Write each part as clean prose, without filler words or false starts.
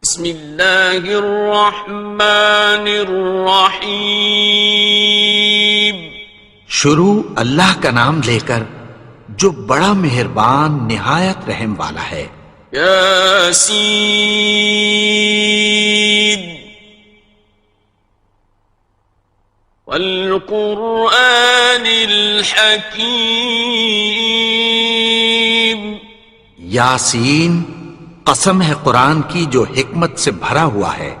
بسم اللہ الرحمن الرحیم۔ شروع اللہ کا نام لے کر جو بڑا مہربان نہایت رحم والا ہے۔ یاسین والقرآن الحکیم۔ یاسین، قسم ہے قرآن کی جو حکمت سے بھرا ہوا ہے۔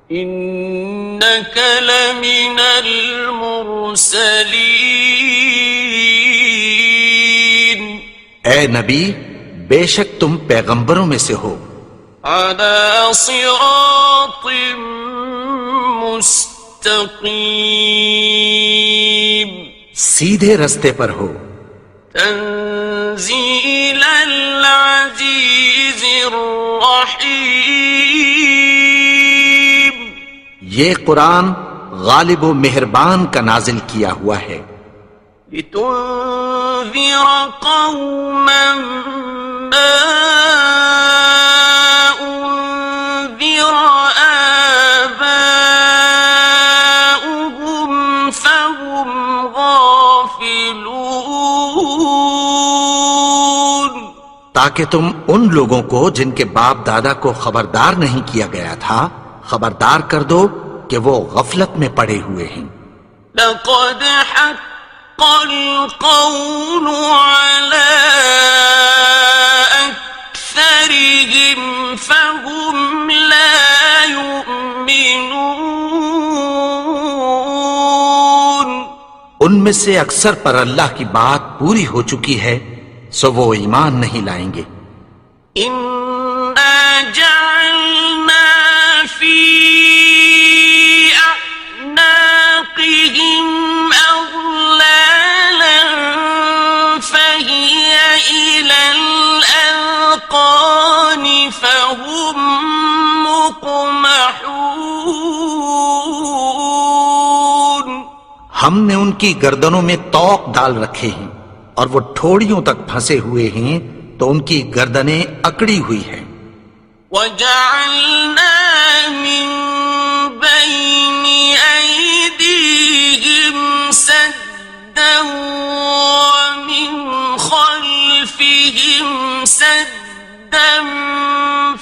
انک لمن المرسلین۔ اے نبی، بے شک تم پیغمبروں میں سے ہو۔ علی صراط مستقیم۔ سیدھے رستے پر ہو۔ تنزیل العزیز الرحیم۔ یہ قرآن غالب و مہربان کا نازل کیا ہوا ہے۔ لتنذر قوما ما انذر آباؤهم فهم غافلون۔ تاکہ تم ان لوگوں کو جن کے باپ دادا کو خبردار نہیں کیا گیا تھا خبردار کر دو کہ وہ غفلت میں پڑے ہوئے ہیں۔ لقد حق القول على أكثرهم فهم لا يؤمنون۔ ان میں سے اکثر پر اللہ کی بات پوری ہو چکی ہے سو وہ ایمان نہیں لائیں گے۔ إنا جعلنا في أعناقهم أغلالا فهي إلى الأذقان فهم مقمحون۔ ہم نے ان کی گردنوں میں طوق ڈال رکھے ہیں اور وہ ٹھوڑیوں تک پھنسے ہوئے ہیں تو ان کی گردنیں اکڑی ہوئی ہیں۔ وَجَعَلْنَا مِن بَيْنِ أَيْدِيهِمْ سَدًّا وَمِنْ خَلْفِهِمْ سَدًّا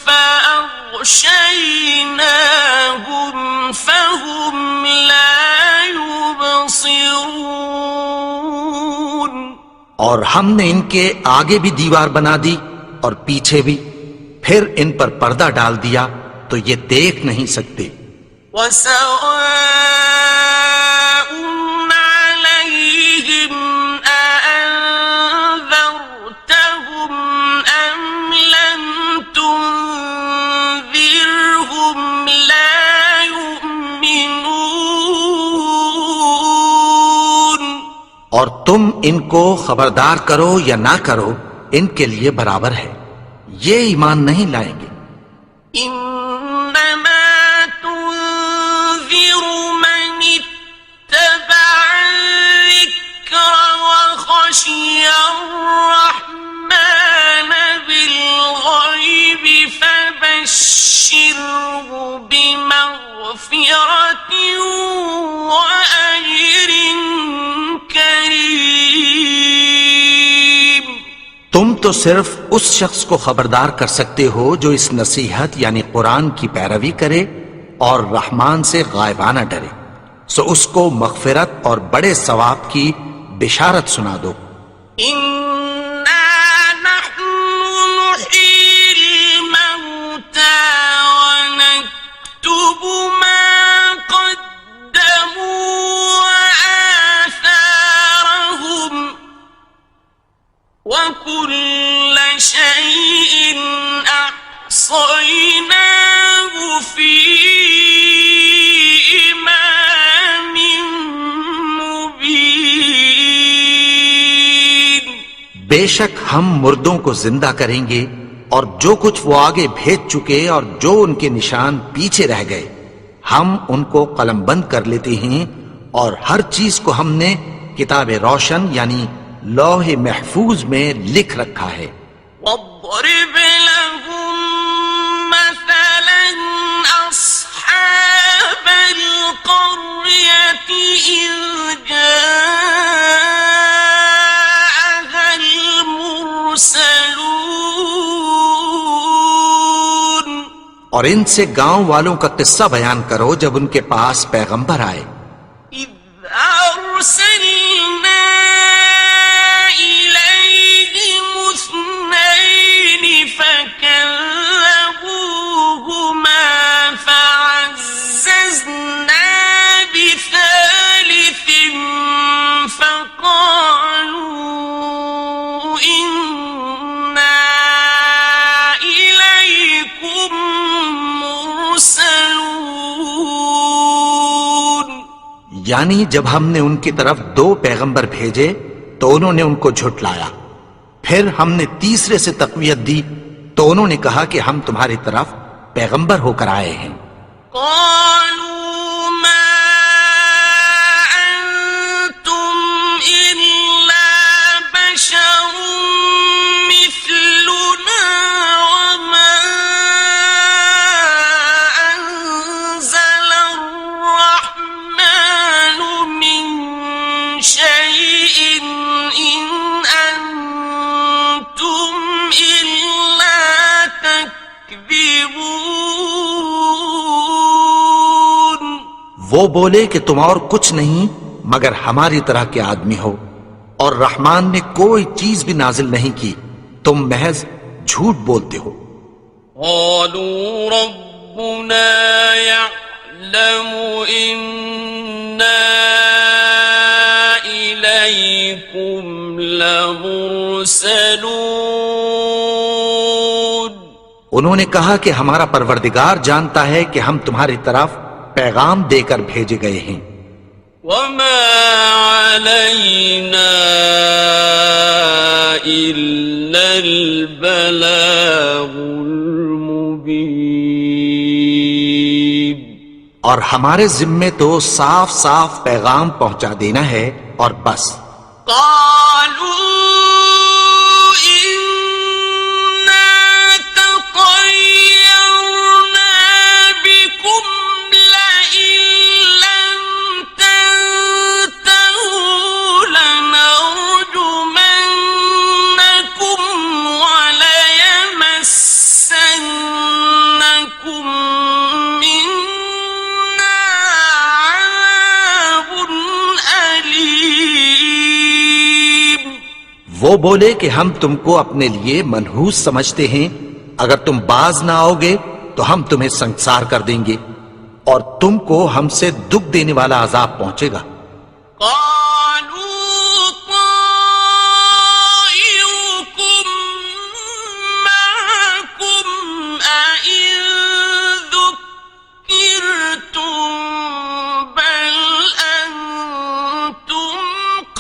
فَأَغْشَيْنَاهُمْ فَهُمْ لَا يُبْصِرُونَ۔ اور ہم نے ان کے آگے بھی دیوار بنا دی اور پیچھے بھی، پھر ان پر پردہ ڈال دیا تو یہ دیکھ نہیں سکتے۔ وَسَوَاءٌ عَلَيْهِمْ أَأَنذَرْتَهُمْ أَمْ لَمْ تُنذِرْهُمْ لَا يُؤْمِنُونَ۔ اور تم ان کو خبردار کرو یا نہ کرو ان کے لیے برابر ہے، یہ ایمان نہیں لائیں گے۔ إنما تنذر من اتبع الذكر وخشي الرحمن بالغيب فبشره بمغفرة وأجر كريم۔ تم تو صرف اس شخص کو خبردار کر سکتے ہو جو اس نصیحت یعنی قرآن کی پیروی کرے اور رحمان سے غائبانہ ڈرے، سو اس کو مغفرت اور بڑے ثواب کی بشارت سنا دو۔ إنا نحن نحيي الموتى ونكتب ما قدموا وآثارهم وكل شيء أحصيناه في إمام مبين۔ بے شک ہم مردوں کو زندہ کریں گے اور جو کچھ وہ آگے بھیج چکے اور جو ان کے نشان پیچھے رہ گئے ہم ان کو قلم بند کر لیتے ہیں، اور ہر چیز کو ہم نے کتاب روشن یعنی لوح محفوظ میں لکھ رکھا ہے۔ واضرب لهم مثلا اور ان سے گاؤں والوں کا قصہ بیان کرو جب ان کے پاس پیغمبر آئے. إذ أرسلنا إليهم اثنين فكذبوهما فعززنا بثالث فقالوا إنا إليكم مرسلون. یعنی جب ہم نے ان کی طرف 2 پیغمبر بھیجے تو انہوں نے ان کو جھٹلایا. پھر ہم نے تیسرے سے تقویت دی تو انہوں نے کہا کہ ہم تمہاری طرف پیغمبر ہو کر آئے ہیں. قالوا ما أنتم إلا بشر مثلنا وما أنزل الرحمن من شيء إن أنتم إلا تكذبون. وہ بولے کہ تم اور کچھ نہیں مگر ہماری طرح کے آدمی ہو اور رحمان نے کوئی چیز بھی نازل نہیں کی، تم محض جھوٹ بولتے ہو. قالوا ربنا يعلم إنا إليكم لمرسلون. انہوں نے کہا کہ ہمارا پروردگار جانتا ہے کہ ہم تمہاری طرف پیغام دے کر بھیجے گئے ہیں. وما علينا إلا البلاغ المبين. اور ہمارے ذمے تو صاف صاف پیغام پہنچا دینا ہے اور بس. قالوا إنا تطيرنا بكم لئن لم تنتهوا لنرجمنكم وليمسنكم منا عذاب أليم. وہ بولے کہ ہم تم کو اپنے لیے منحوس سمجھتے ہیں، اگر تم باز نہ آؤ گے تو ہم تمہیں سنسار کر دیں گے اور تم کو ہم سے دکھ دینے والا عذاب پہنچے گا. قالوا طائركم معكم أئن ذكرتم بل أنتم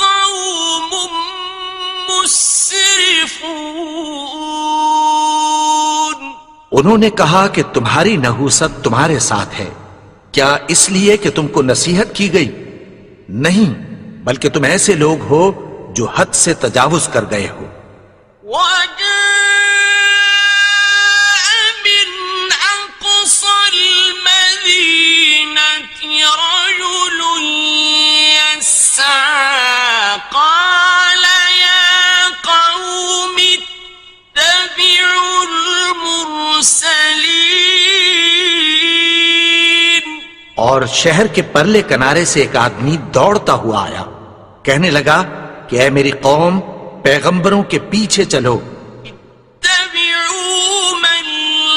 قوم مسرفون. انہوں نے کہا کہ تمہاری نحوست تمہارے ساتھ ہے، کیا اس لیے کہ تم کو نصیحت کی گئی؟ نہیں، بلکہ تم ایسے لوگ ہو جو حد سے تجاوز کر گئے ہو. وجاء من أقصى المدينة رجل يسعى قال يا قوم اتبعوا المرسلين. اور شہر کے پرلے کنارے سے ایک آدمی دوڑتا ہوا آیا، کہنے لگا کہ اے میری قوم، پیغمبروں کے پیچھے چلو. اتبعوا من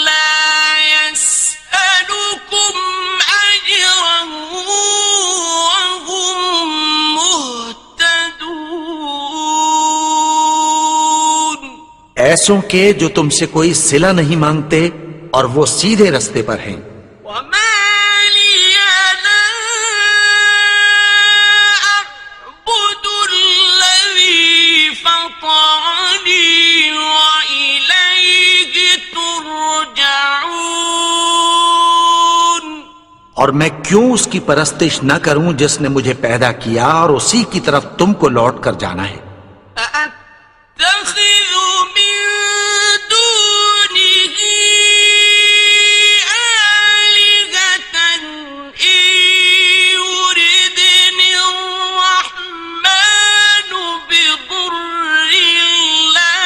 لا يسألكم أجرا وهم مهتدون. ایسوں کے جو تم سے کوئی صلہ نہیں مانگتے اور وہ سیدھے رستے پر ہیں. وما لي لا أعبد الذي فطرني وإليه ترجعون. اور میں کیوں اس کی پرستش نہ کروں جس نے مجھے پیدا کیا اور اسی کی طرف تم کو لوٹ کر جانا ہے. أأتخذ من دونه آلهة إن يردني الرحمن بضر لا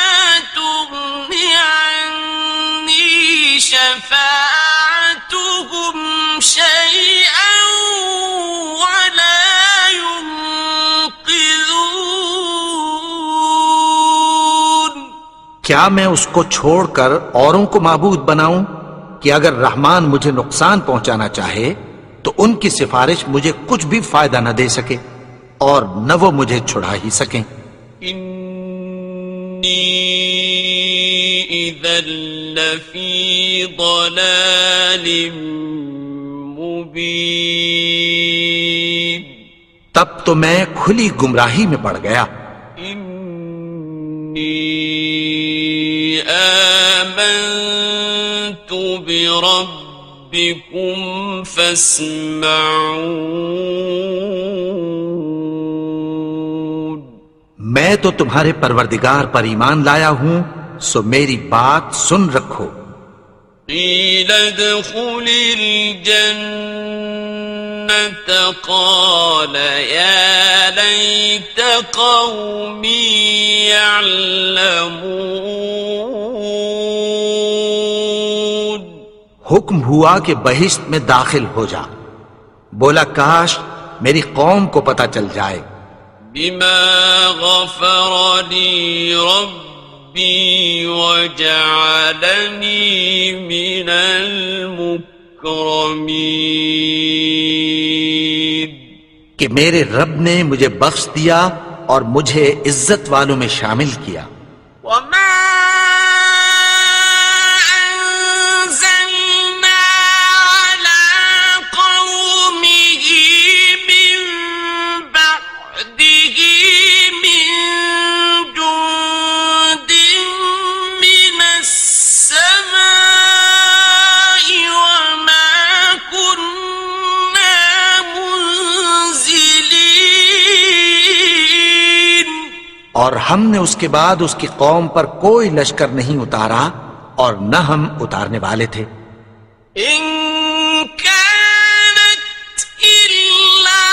تغن عني شفاعتهم کیا میں اس کو چھوڑ کر اوروں کو معبود بناؤں کہ اگر رحمان مجھے نقصان پہنچانا چاہے تو ان کی سفارش مجھے کچھ بھی فائدہ نہ دے سکے اور نہ وہ مجھے چھڑا ہی سکیں؟ انی اذا لفی ضلال مبین، تب تو میں کھلی گمراہی میں پڑ گیا۔ انی آمنت بربکم فاسمعون، میں تو تمہارے پروردگار پر ایمان لایا ہوں، سو میری بات سن رکھو۔ قیل ادخل الجنة قال یا لیت قومی یعلمون، حکم ہوا کہ بہشت میں داخل ہو جا، بولا کاش میری قوم کو پتہ چل جائے۔ بما غفر لی ربی وجعلنی من المکرمین، کہ میرے رب نے مجھے بخش دیا اور مجھے عزت والوں میں شامل کیا۔ وما أنزلنا على قومه من بعده من جند من السماء وما كنا منزلين، اور ہم نے اس کے بعد اس کی قوم پر کوئی لشکر نہیں اتارا اور نہ ہم اتارنے والے تھے۔ إن كانت إلا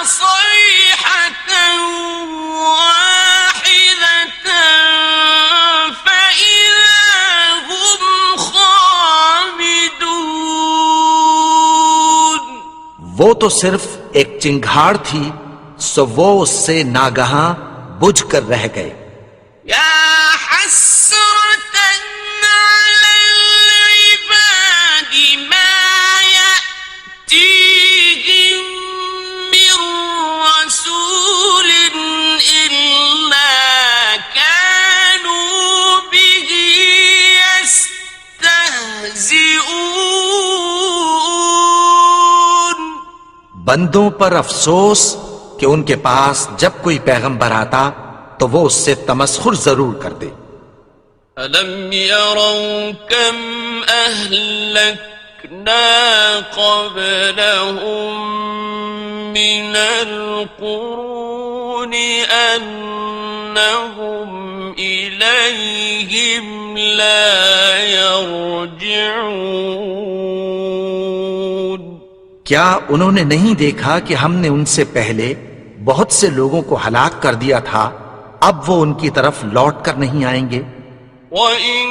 صيحة واحدة فإذا هم خامدون، وہ تو صرف ایک چنگھاڑ تھی، سو وہ اس سے ناگہاں بجھ کر رہ گئے۔ يا حسرة على العباد ما يأتيهم من رسول إلا كانوا به يستهزئون، بندوں پر افسوس کہ ان کے پاس جب کوئی پیغمبر آتا تو وہ اس سے تمسخر ضرور کر دے۔ أَلَمْ يَرَوْا كَمْ أَهْلَكْنَا قَبْلَهُمْ مِنَ الْقُرُونِ أَنَّهُمْ إِلَيْهِمْ لَا يَرْجِعُونَ، کیا انہوں نے نہیں دیکھا کہ ہم نے ان سے پہلے بہت سے لوگوں کو ہلاک کر دیا تھا، اب وہ ان کی طرف لوٹ کر نہیں آئیں گے۔ وَإِن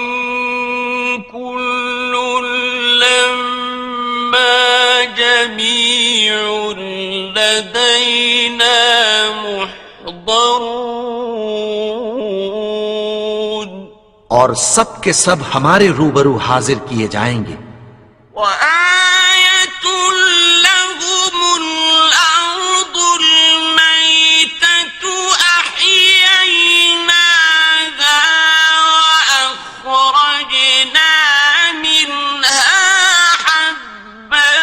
كُلٌّ لَّمَّا جَمِيعٌ لَّدَيْنَا مُحْضَرُونَ، اور سب کے سب ہمارے روبرو حاضر کیے جائیں گے۔ وَآيَةٌ لَّهُمُ الْأَرْضُ الْمَيْتَةُ أَحْيَيْنَاهَا وَأَخْرَجْنَا مِنْهَا حَبًّا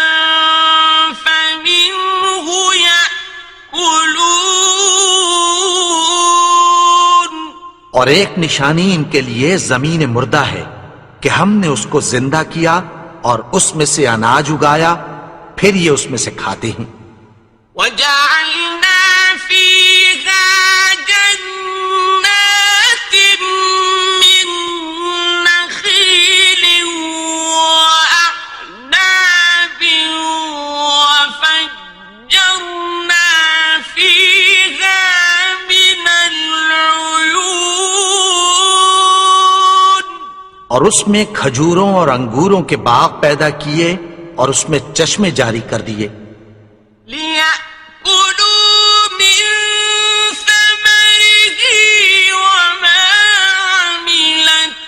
فَمِنْهُ يَأْكُلُونَ، اور ایک نشانی ان کے لیے زمین مردہ ہے کہ ہم نے اس کو زندہ کیا اور اس میں سے اناج اگایا، پھر یہ اس میں سے کھاتے ہیں۔ وَجَعَلْنَا فِيهَا جَنَّاتٍ مِّن نَّخِيلٍ وَأَعْنَابٍ وَفَجَّرْنَا فِيهَا مِنَ الْعُيُونِ، اور اس میں کھجوروں اور انگوروں کے باغ پیدا کیے اور اس میں چشمے جاری کر دیے۔ لِيَأْكُلُوا مِن ثَمَرِهِ وَمَا عَمِلَتْهُ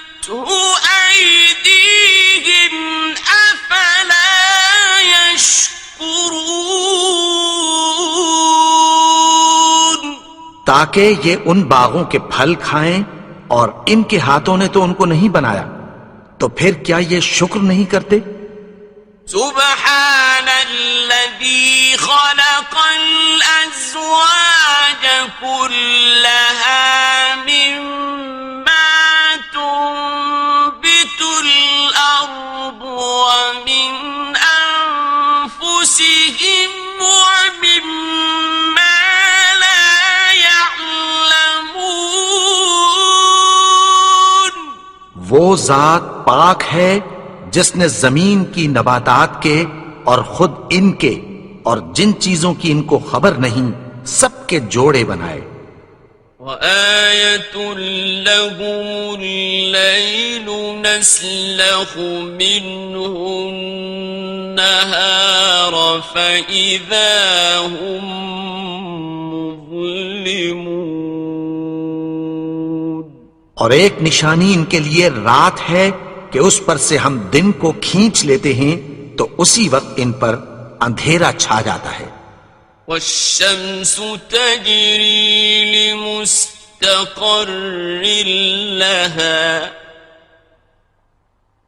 تاکہ یہ ان باغوں کے پھل کھائیں، اور ان کے ہاتھوں نے تو ان کو نہیں بنایا، تو پھر کیا یہ شکر نہیں کرتے؟ سبحان الذي خلق الأزواج كلها مما تنبت الأرض ومن أنفسهم ومما لا يعلمون. وہ ذات پاک ہے جس نے زمین کی نباتات کے اور خود ان کے اور جن چیزوں کی ان کو خبر نہیں سب کے جوڑے بنائے. وآية لهم الليل نسلخ منه النهار فإذا هم مظلمون. اور ایک نشانی ان کے لیے رات ہے کہ اس پر سے ہم دن کو کھینچ لیتے ہیں تو اسی وقت ان پر اندھیرا چھا جاتا ہے. والشمس تجري لمستقر لها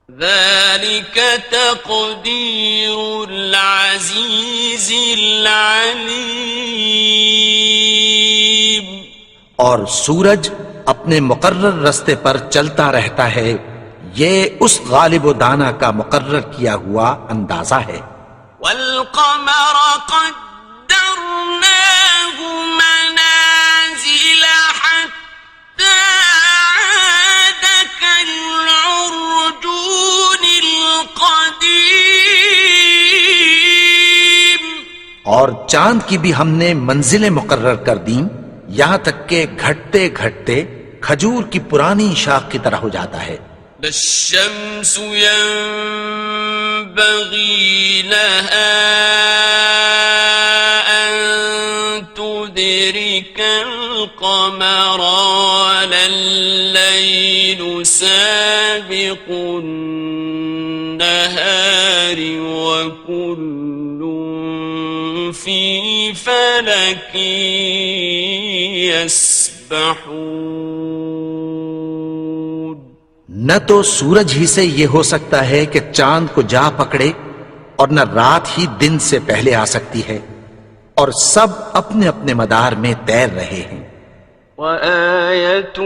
ذلك تقدير العزيز العليم. اور سورج اپنے مقرر رستے پر چلتا رہتا ہے، یہ اس غالب و دانا کا مقرر کیا ہوا اندازہ ہے. والقمر قدرناه منازل حتى عاد كالعرجون القديم. اور چاند کی بھی ہم نے منزلیں مقرر کر دیں، یہاں تک کہ گھٹتے گھٹتے کھجور کی پرانی شاخ کی طرح ہو جاتا ہے. لا الشمس ينبغي لها أن تدرك القمر ولا الليل سابق النهار وكل في فلك يسبحون. نہ تو سورج ہی سے یہ ہو سکتا ہے کہ چاند کو جا پکڑے، اور نہ رات ہی دن سے پہلے آ سکتی ہے، اور سب اپنے اپنے مدار میں تیر رہے ہیں. وآية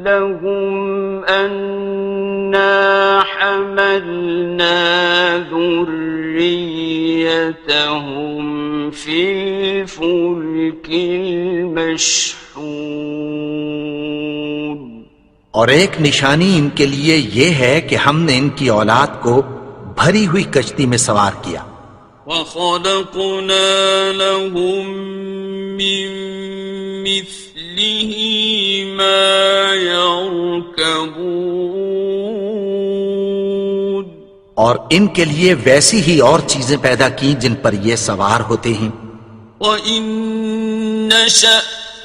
لهم أنا حملنا ذريتهم في الفلك المشحون. اور ایک نشانی ان کے لیے یہ ہے کہ ہم نے ان کی اولاد کو بھری ہوئی کشتی میں سوار کیا. وَخَلَقْنَا لَهُم مِّن مِّثْلِهِ مَا يَرْكَبُونَ. اور ان کے لیے ویسی ہی اور چیزیں پیدا کی جن پر یہ سوار ہوتے ہیں. وَإِن نَّشَأْ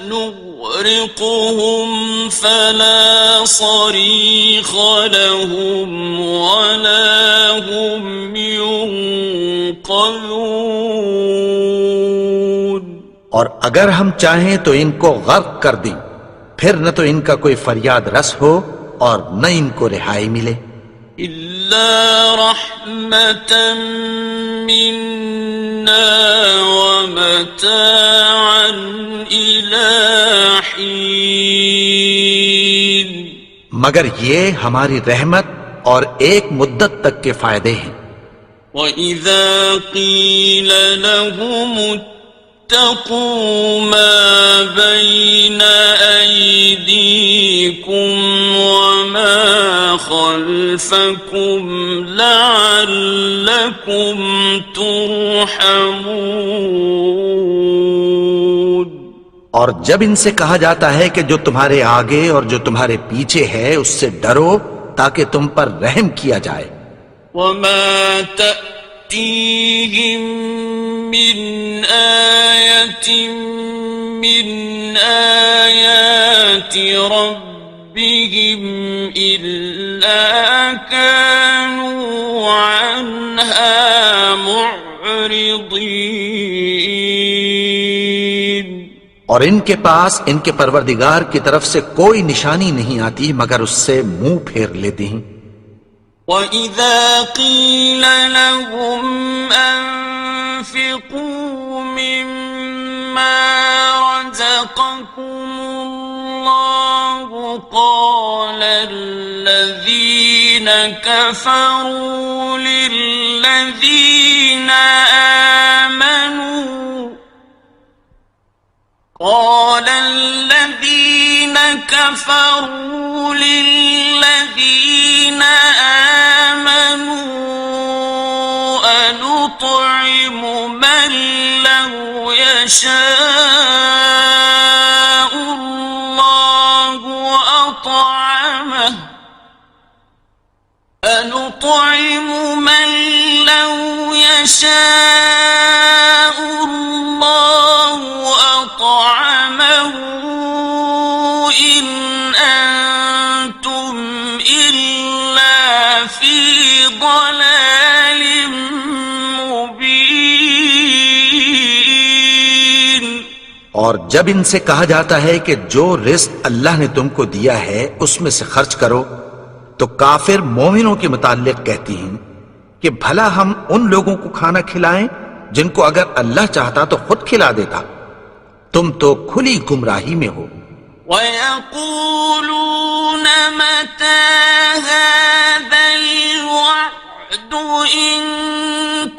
نغرقهم فلا صريخ لهم ولا هم ينقذون. اور اگر ہم چاہیں تو ان کو غرق کر دیں، پھر نہ تو ان کا کوئی فریاد رس ہو اور نہ ان کو رہائی ملے. إلا رحمة منا ومتاعا إلى حين. مگر یہ ہماری رحمت اور ایک مدت تک کے فائدے ہیں. وَإِذَا قِيلَ لَهُمُ اتَّقُوا مَا بَيْنَ أَيْدِيكُمْ وَمَا خَلْفَكُمْ لَعَلَّكُمْ تُرْحَمُونَ. اور جب ان سے کہا جاتا ہے کہ جو تمہارے آگے اور جو تمہارے پیچھے ہے اس سے ڈرو تاکہ تم پر رحم کیا جائے. وَمَا تَأْتِيهِم مِّنْ آيَةٍ مِّنْ آيَاتِ رَبِّهِمْ إِلَّا كَانُوا عَنْهَا مُعْرِضِينَ. اور ان کے پاس ان کے پروردگار کی طرف سے کوئی نشانی نہیں آتی مگر اس سے منہ پھیر لیتے ہیں۔ وَإِذَا قِيلَ لَهُمْ أَنفِقُوا مِمَّا رَزَقَكُمُ اللَّهُ قَالَ الَّذِينَ كَفَرُوا لِلَّذِينَ آمنوا أنطعم من لو يشاء الله أطعمه أنطعم من لو يشاء الله أطعمه إن أنتم إلا في ضلال مبين۔ اور جب ان سے کہا جاتا ہے کہ جو رزق اللہ نے تم کو دیا ہے اس میں سے خرچ کرو، تو کافر مومنوں کے متعلق کہتی ہیں کہ بھلا ہم ان لوگوں کو کھانا کھلائیں جن کو اگر اللہ چاہتا تو خود کھلا دیتا، تم تو کھلی گمراہی میں ہو۔ وَيَقُولُونَ مَتَى هَذَا الْوَعْدُ إِن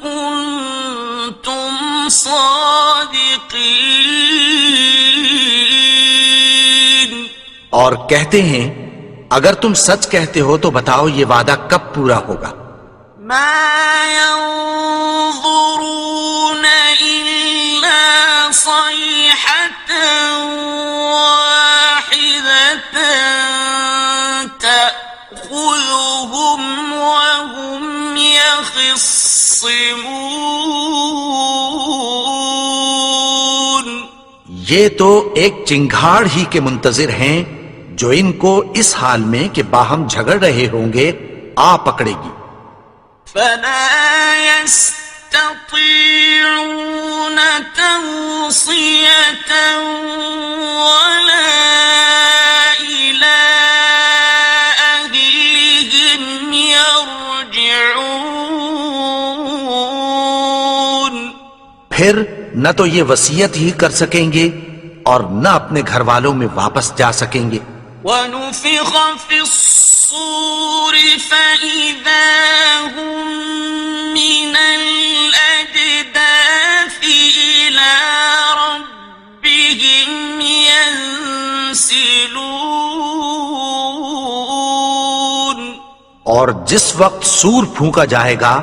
كُنتُمْ صَادِقِينَ۔ اور کہتے ہیں اگر تم سچ کہتے ہو تو بتاؤ یہ وعدہ کب پورا ہوگا؟ مَا يَنظُرُونَ إِلَّا صَيْحَةً وَاحِدَةً تَأْخُذُهُمْ وَهُمْ يَخِصِّمُونَ۔ یہ تو ایک چنگھاڑ ہی کے منتظر ہیں جو ان کو اس حال میں کہ باہم جھگڑ رہے ہوں گے آ پکڑے گی۔ فَلَا يَسْتَطِيعُونَ تَوْصِيَةً وَلَا إِلَىٰ أَهْلِهِمْ يَرْجِعُونَ۔ پھر نہ تو یہ وصیت ہی کر سکیں گے اور نہ اپنے گھر والوں میں واپس جا سکیں گے۔ وَنُفِخَ فِي الصُّورِ فَإِذَا هُم مِّنَ الْأَجْدَاثِ إِلَىٰ رَبِّهِمْ يَنسِلُونَ۔ اور جس وقت سور پھونکا جائے گا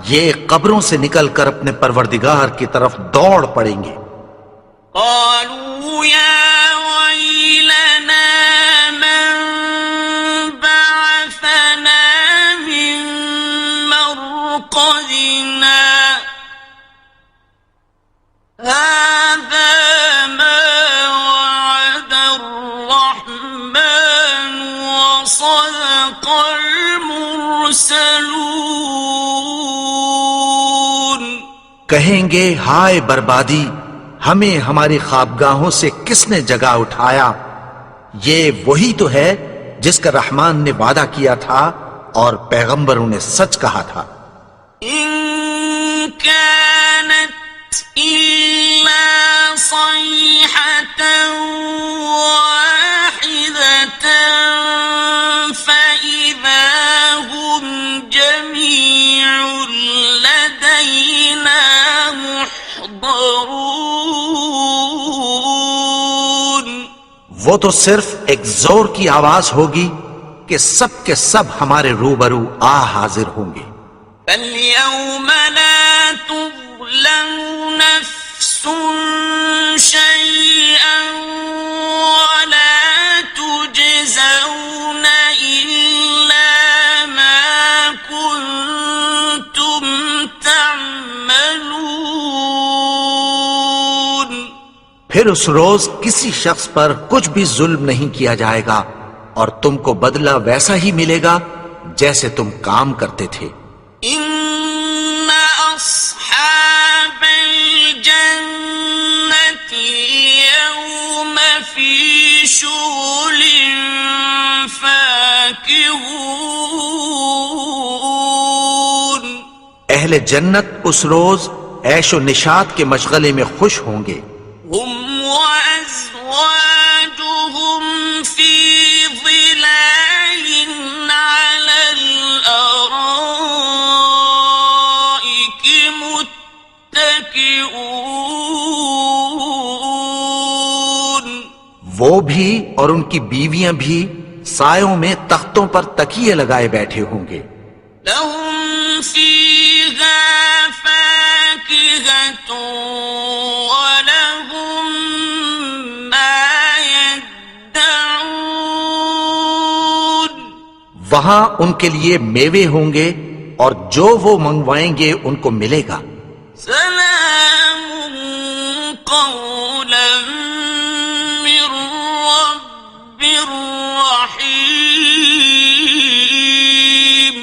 یہ قبروں سے نکل کر اپنے پروردگار کی طرف دوڑ پڑیں گے۔ قالوا يا ويلنا من بعثنا من مرقدنا هذا ما وعد الرحمن وصدق المرسلون۔ کہیں گے ہائے بربادی، ہمیں ہماری خوابگاہوں سے کس نے جگا اٹھایا؟ یہ وہی تو ہے جس کا رحمان نے وعدہ کیا تھا اور پیغمبروں نے سچ کہا تھا۔ إن كانت إلا صيحة واحدة فإذا هم جميع لدينا محضرون۔ وہ تو صرف ایک زور کی آواز ہوگی کہ سب کے سب ہمارے روبرو آ حاضر ہوں گے۔ فَالْيَوْمَ لَا تُظْلَمُ نَفْسٌ شَيْئًا وَلَا تُجْزَوْنَ إِلَّا مَا كُنتُمْ تَعْمَلُونَ۔ پھر اس روز کسی شخص پر کچھ بھی ظلم نہیں کیا جائے گا اور تم کو بدلہ ویسا ہی ملے گا جیسے تم کام کرتے تھے۔ إِنَّ أَصْحَابَ الْجَنَّةِ اليوم في شغل فاكهون اہل جنت اس روز عیش و نشاط کے مشغلے میں خوش ہوں گے. هم وأزواجهم في ظلال على الأرائك متكئون وہ بھی اور ان کی بیویاں بھی سایوں میں تختوں پر تکیے لگائے بیٹھے ہوں گے. لهم فيها فاكهة ولهم ما يدعون وہاں ان کے لیے میوے ہوں گے اور جو وہ منگوائیں گے ان کو ملے گا. سلام قولا من رب رحيم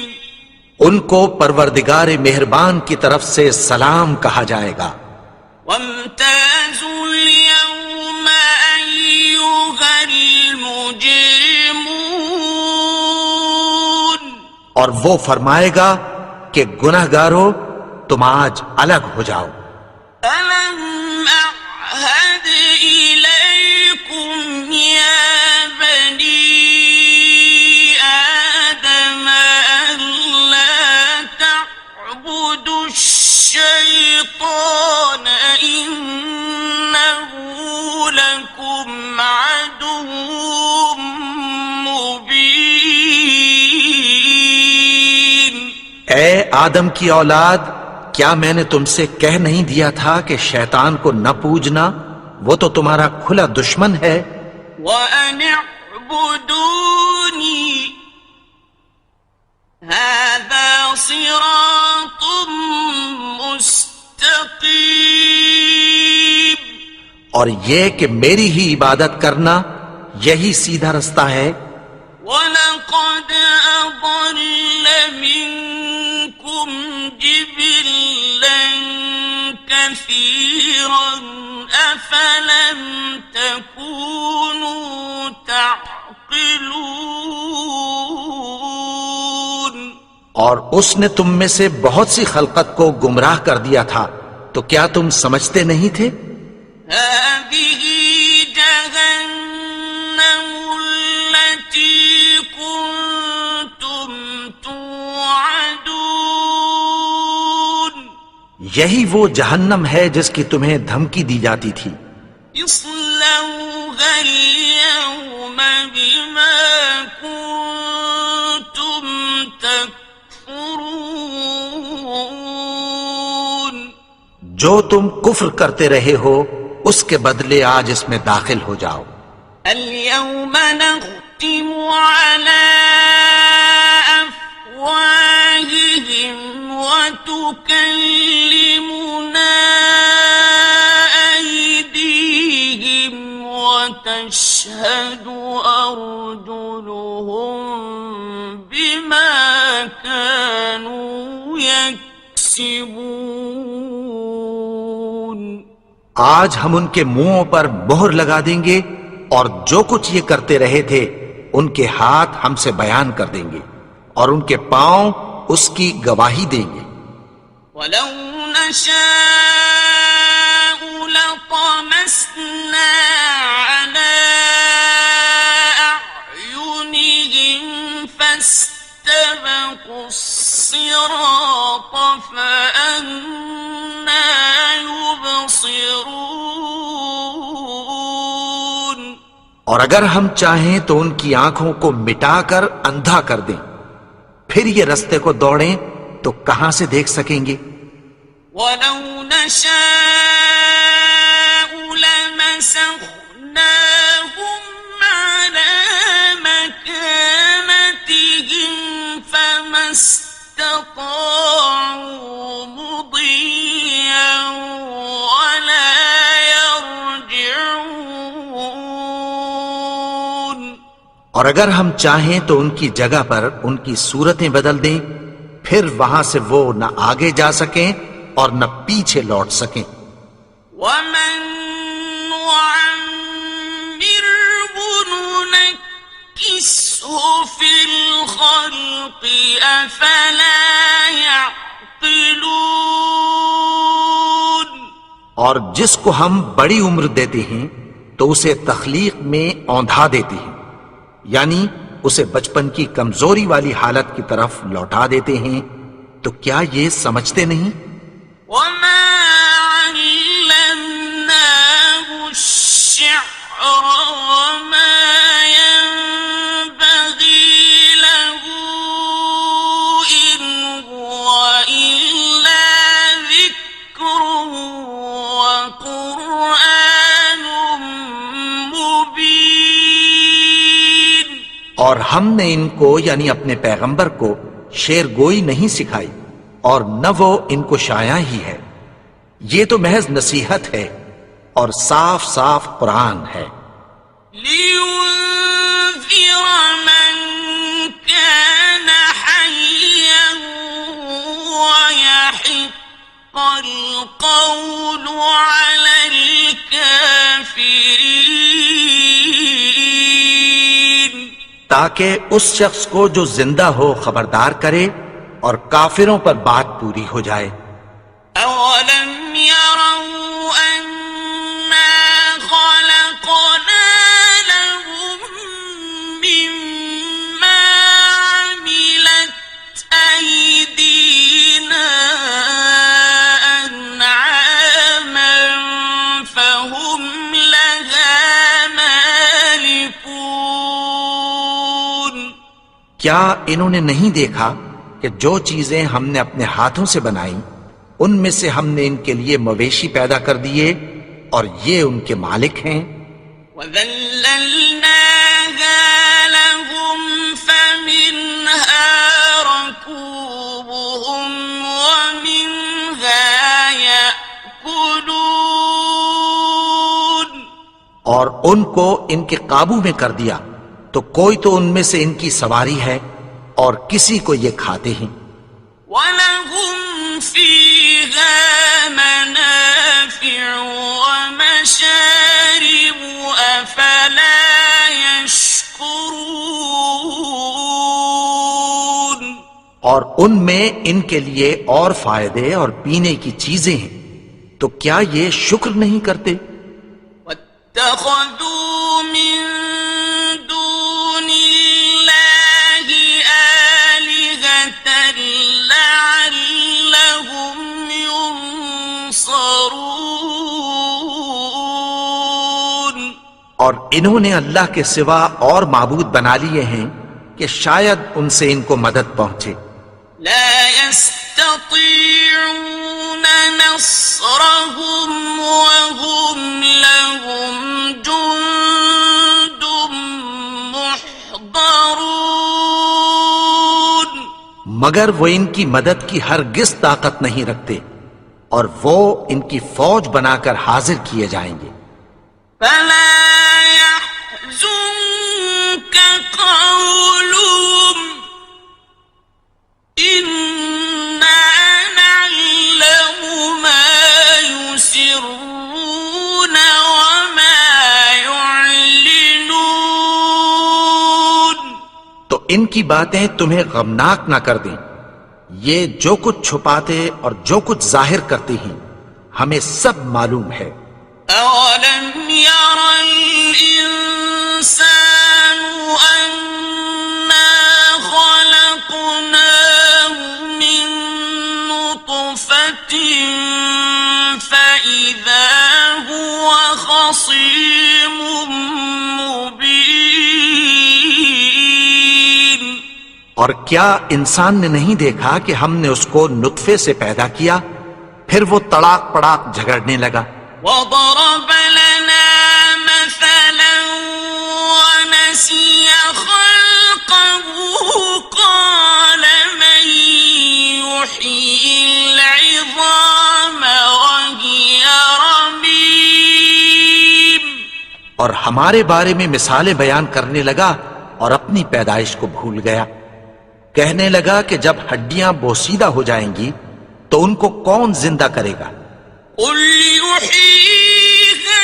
ان کو پروردگار مہربان کی طرف سے سلام کہا جائے گا. وامتازوا اليوم أيها المجرمون اور وہ فرمائے گا کہ گناہگارو تم آج الگ ہو جاؤ. ألم أعهد إليكم يا بني آدم ألا تعبدوا الشيطان إنه لكم عدو مبين اے آدم کی اولاد، کیا میں نے تم سے کہہ نہیں دیا تھا کہ شیطان کو نہ پوجنا، وہ تو تمہارا کھلا دشمن ہے. وَأَنِ اعْبُدُونِي هَذَا صِرَاطٌ مُسْتَقِيمٌ اور یہ کہ میری ہی عبادت کرنا یہی سیدھا رستہ ہے. وَلَقَدْ أَضَلَّ مِنكُمْ جِبِلًّا كَثِيرًا أَفَلَمْ تَكُونُوا تَعْقِلُونَ اور اس نے تم میں سے بہت سی خلقت کو گمراہ کر دیا تھا، تو کیا تم سمجھتے نہیں تھے؟ هذه جهنم التي كنتم توعدون یہی وہ جہنم ہے جس کی تمہیں دھمکی دی جاتی تھی. اصلوها اليوم بما كنتم تكفرون جو تم کفر کرتے رہے ہو اس کے بدلے آج اس میں داخل ہو جاؤ. اليوم نختم على أفواههم وتكلمنا أيديهم وتشهد أرجلهم بما كانوا يكسبون آج ہم ان کے منہوں پر مہر لگا دیں گے اور جو کچھ یہ کرتے رہے تھے ان کے ہاتھ ہم سے بیان کر دیں گے اور ان کے پاؤں اس کی گواہی دیں گے. ولو نشاء لطمسنا على أعينهم فاستبقوا الصراط فأنى يبصرون اور اگر ہم چاہیں تو ان کی آنکھوں کو مٹا کر اندھا کر دیں، پھر یہ رستے کو دوڑیں تو کہاں سے دیکھ سکیں گے؟ ولو نشاء لمسخناهم على مكانتهم فما استطاعوا مضيا ولا يرجعون اور اگر ہم چاہیں تو ان کی جگہ پر ان کی صورتیں بدل دیں، پھر وہاں سے وہ نہ آگے جا سکیں اور نہ پیچھے لوٹ سکیں. ومن نعمره ننكسه في الخلق أفلا يعقلون. اور جس کو ہم بڑی عمر دیتے ہیں تو اسے تخلیق میں اوندھا دیتے ہیں، یعنی اسے بچپن کی کمزوری والی حالت کی طرف لوٹا دیتے ہیں، تو کیا یہ سمجھتے نہیں؟ وما علمناه الشعر وما ينبغي له إن هو إلا ذكر وقرآن مبين. اور ہم نے ان کو یعنی اپنے پیغمبر کو شعر گوئی نہیں سکھائی اور نہ وہ ان کو شایع ہی ہے، یہ تو محض نصیحت ہے اور صاف صاف قرآن ہے. لينذر من كان حيا ويحق القول على الكافرين. تاکہ اس شخص کو جو زندہ ہو خبردار کرے اور کافروں پر بات پوری ہو جائے. أولم يروا أنا خلقنا لهم مما عملت أيدينا أنعاما فهم لها مالكون. کیا انہوں نے نہیں دیکھا کہ جو چیزیں ہم نے اپنے ہاتھوں سے بنائیں ان میں سے ہم نے ان کے لیے مویشی پیدا کر دیے اور یہ ان کے مالک ہیں. وَذَلَّلْنَاهَا لَهُمْ فَمِنْهَا رَكُوبُهُمْ وَمِنْهَا يَأْكُلُونَ. اور ان کو ان کے قابو میں کر دیا تو کوئی تو ان میں سے ان کی سواری ہے اور کسی کو یہ کھاتے ہیں. وَلَهُمْ فِيهَا مَنَافِعُ وَمَشَارِبُ أَفَلَا يَشْكُرُونَ. اور ان میں ان کے لیے اور فائدے اور پینے کی چیزیں ہیں، تو کیا یہ شکر نہیں کرتے؟ وَاتَّخَذُوا مِن دُونِ اللَّهِ آلِهَةً لَعَلَّهُمْ يُنصَرُونَ. اور انہوں نے اللہ کے سوا اور معبود بنا لیے ہیں کہ شاید ان سے ان کو مدد پہنچے. لا يستطيعون نصرهم وهم لهم جند محضرون. مگر وہ ان کی مدد کی ہرگز طاقت نہیں رکھتے اور وہ ان کی فوج بنا کر حاضر کیے جائیں گے. فلا يحزنك قولهم إنا نعلم ما يسرون وما يعلنون. تو ان کی باتیں تمہیں غمناک نہ کر دیں، یہ جو کچھ چھپاتے اور جو کچھ ظاہر کرتے ہیں ہمیں سب معلوم ہے. أولم ير الإنسان أنا خلقناه من نطفة فإذا هو خصيم مبين. اور کیا انسان نے نہیں دیکھا کہ ہم نے اس کو نطفے سے پیدا کیا پھر وہ تڑاک پڑاک جھگڑنے لگا. وضرب لنا مثلا ونسي خلقه قال من يحيي العظام وهي رميم. اور ہمارے بارے میں مثالیں بیان کرنے لگا اور اپنی پیدائش کو بھول گیا. کہنے لگا کہ جب ہڈیاں بوسیدہ ہو جائیں گی تو ان کو کون زندہ کرے گا؟ قل يحييها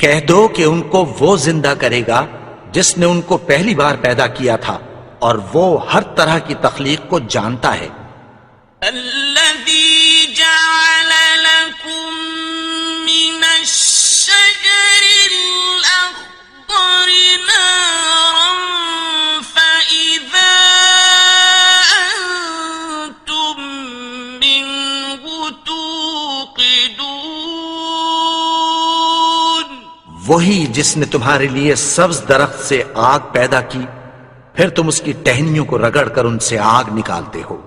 کہہ دو کہ ان کو وہ زندہ کرے گا جس نے ان کو پہلی بار پیدا کیا تھا، اور وہ ہر طرح کی تخلیق کو جانتا ہے۔ الذي جعل لكم من الشجر الأخضر نارا فإذا أنتم منه توقدون، وہی جس نے تمہارے لیے سبز درخت سے آگ پیدا کی، پھر تم اس کی ٹہنیوں کو رگڑ کر ان سے آگ نکالتے ہو۔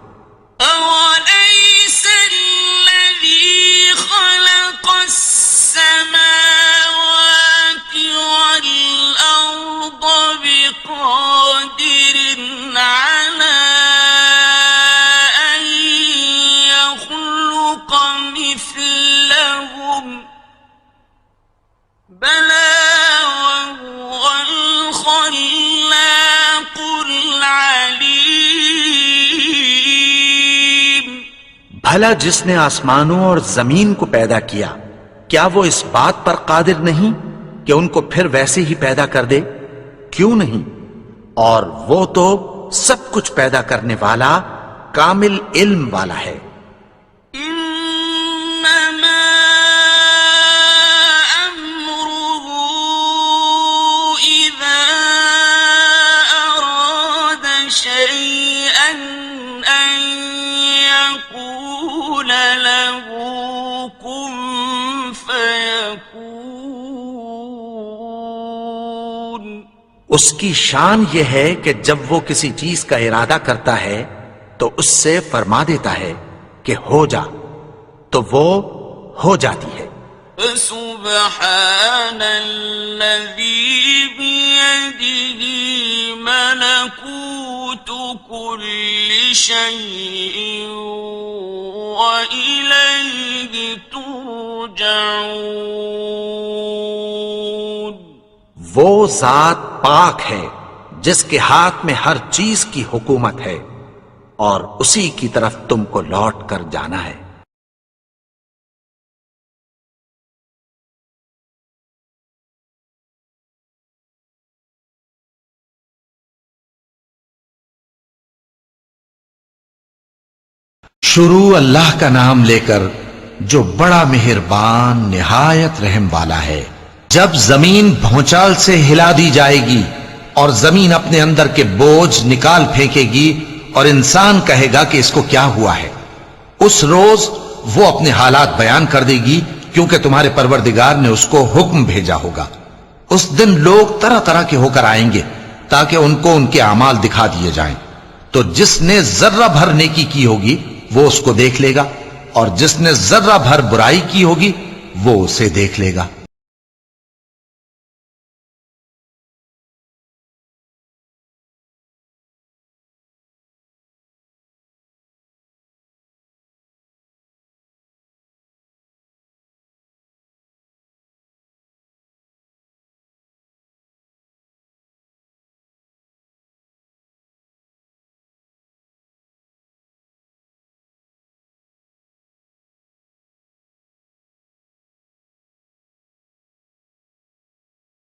أوليس الذي خلق السماوات والأرض بقادر على أن يخلق مثلهم، بلى وهو الخلاق العليم۔ بھلا جس نے آسمانوں اور زمین کو پیدا کیا، کیا وہ اس بات پر قادر نہیں کہ ان کو پھر ویسے ہی پیدا کر دے؟ کیوں نہیں؟ اور وہ تو سب کچھ پیدا کرنے والا، کامل علم والا ہے۔ إنما أمره إذا أراد شيئا أن يقول له كن فيكون۔ اس کی شان یہ ہے کہ جب وہ کسی چیز کا ارادہ کرتا ہے تو اس سے فرما دیتا ہے کہ ہو جا، تو وہ ہو جاتی ہے۔ فسبحان الذي بيده ملكوت كل شيء وإليه ترجعون۔ وہ ذات پاک ہے جس کے ہاتھ میں ہر چیز کی حکومت ہے، اور اسی کی طرف تم کو لوٹ کر جانا ہے۔ شروع اللہ کا نام لے کر جو بڑا مہربان نہایت رحم والا ہے۔ جب زمین بھونچال سے ہلا دی جائے گی اور زمین اپنے اندر کے بوجھ نکال پھینکے گی اور انسان کہے گا کہ اس کو کیا ہوا ہے، اس روز وہ اپنے حالات بیان کر دے گی، کیونکہ تمہارے پروردگار نے اس کو حکم بھیجا ہوگا۔ اس دن لوگ طرح طرح کے ہو کر آئیں گے تاکہ ان کو ان کے اعمال دکھا دیے جائیں، تو جس نے ذرہ بھر نیکی کی ہوگی وہ اس کو دیکھ لے گا، اور جس نے ذرہ بھر برائی کی ہوگی وہ اسے دیکھ لے گا۔